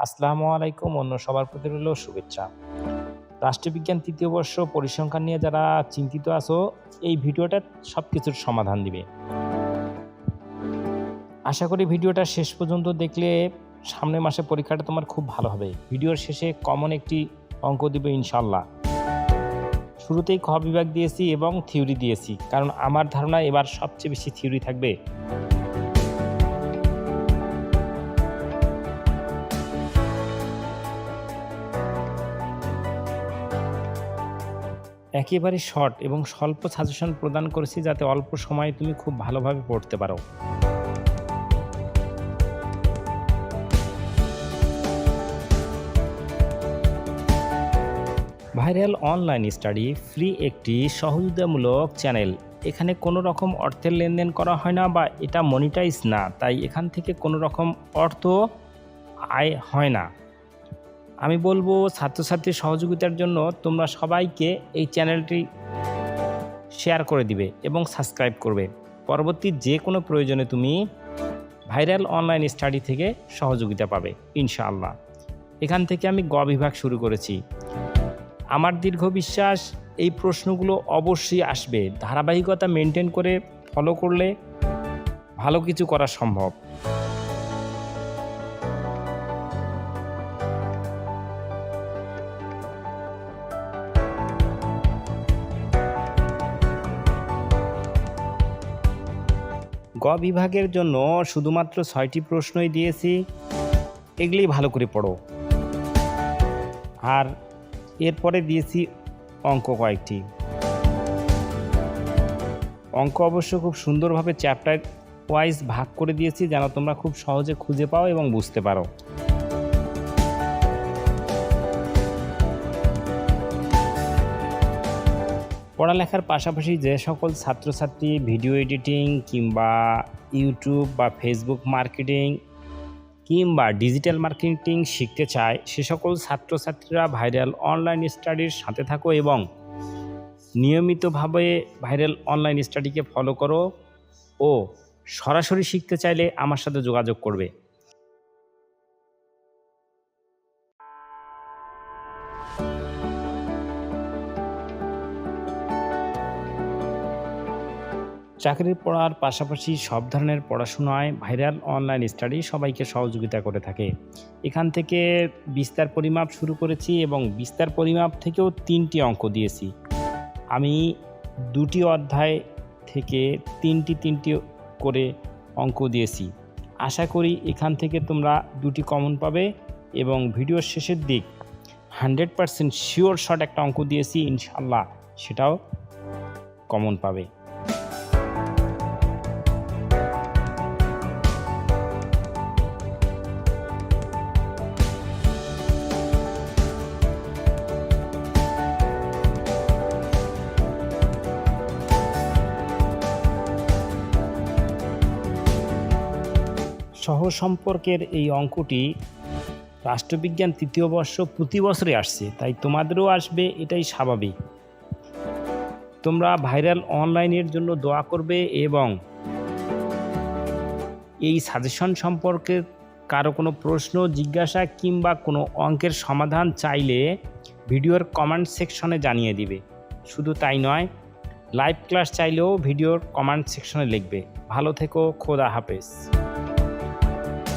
আসসালামু আলাইকুম। অন্য সবার প্রতি রইল শুভেচ্ছা। রাষ্ট্রবিজ্ঞান ৩য় বর্ষ পরিসংখ্যান নিয়ে যারা চিন্তিত আছো, এই ভিডিওটা সবকিছুর সমাধান দিবে। আশা করি ভিডিওটা শেষ পর্যন্ত দেখলে সামনের মাসে পরীক্ষাটা তোমার খুব ভালো হবে। ভিডিওর শেষে কমন একটি অঙ্ক দিবে ইনশাআল্লাহ। শুরুতেই খ বিভাগ দিয়েছি এবং থিওরি দিয়েছি, কারণ আমার ধারণা এবার সবচেয়ে বেশি থিওরি থাকবে। একেবারে শর্ট এবং স্বল্প সাজেশন প্রদান করেছি, যাতে অল্প সময়ে তুমি খুব ভালোভাবে পড়তে পারো। ভাইরাল অনলাইন স্টাডি ফ্রি একটি সহযোগিতামূলক চ্যানেল। এখানে কোনো রকম অর্থের লেনদেন করা হয় না বা এটা মনিটাইজ না, তাই এখান থেকে কোনো রকম অর্থ আয় হয় না। আমি বলবো ছাত্রছাত্রীর সহযোগিতার জন্য তোমরা সবাইকে এই চ্যানেলটি শেয়ার করে দিবে এবং সাবস্ক্রাইব করবে। পরবর্তী যে কোনো প্রয়োজনে তুমি ভাইরাল অনলাইন স্টাডি থেকে সহযোগিতা পাবে ইনশাআল্লাহ। এখান থেকে আমি গ বিভাগ শুরু করেছি। আমার দীর্ঘ বিশ্বাস এই প্রশ্নগুলো অবশ্যই আসবে। ধারাবাহিকতা মেনটেন করে ফলো করলে ভালো কিছু করা সম্ভব। গ বিভাগের জন্য শুধুমাত্র 6টি প্রশ্নই দিয়েছি, এগুলি ভালো করে পড়ো। আর এরপরে দিয়েছি অঙ্ক কয়েকটি। অঙ্ক অবশ্য খুব সুন্দরভাবে চ্যাপ্টার ওয়াইজ ভাগ করে দিয়েছি, যেন তোমরা খুব সহজে খুঁজে পাও এবং বুঝতে পারো। পড়ালেখার পাশাপাশি যে সকল ছাত্রছাত্রী ভিডিও এডিটিং কিংবা ইউটিউব বা ফেসবুক মার্কেটিং কিংবা ডিজিটাল মার্কেটিং শিখতে চায়, সে সকল ছাত্রছাত্রীরা ভাইরাল অনলাইন স্টাডির সাথে থাকো এবং নিয়মিতভাবে ভাইরাল অনলাইন স্টাডিকে ফলো করো ও সরাসরি শিখতে চাইলে আমার সাথে যোগাযোগ করবে। চাকরির পড়ার পাশাপাশি সব ধরনের পড়াশোনায় ভাইরাল অনলাইন স্টাডি সবাইকে সহযোগিতা করে থাকে। এখান থেকে বিস্তার পরিমাপ শুরু করেছি এবং বিস্তার পরিমাপ থেকেও 3টি অঙ্ক দিয়েছি। আমি 2টি অধ্যায় থেকে 3টি করে অঙ্ক দিয়েছি। আশা করি এখান থেকে তোমরা 2টি কমন পাবে এবং ভিডিওর শেষের দিক 100% শিওর শট একটা অঙ্ক দিয়েছি, ইনশাআল্লাহ সেটাও কমন পাবে। সহসম্পর্কের এই অঙ্কটি রাষ্ট্রবিজ্ঞান 3য় বর্ষ প্রতি বছরই আসছে, তাই তোমাদেরও আসবে, এটাই স্বাভাবিক। তোমরা ভাইরাল অনলাইনের জন্য দোয়া করবে এবং এই সাজেশন সম্পর্কে কারো কোনো প্রশ্ন জিজ্ঞাসা কিংবা কোনো অঙ্কের সমাধান চাইলে ভিডিওর কমেন্ট সেকশনে জানিয়ে দিবে। শুধু তাই নয়, লাইভ ক্লাস চাইলেও ভিডিওর কমেন্ট সেকশনে লিখবে। ভালো থেকো, খোদা হাফেজ।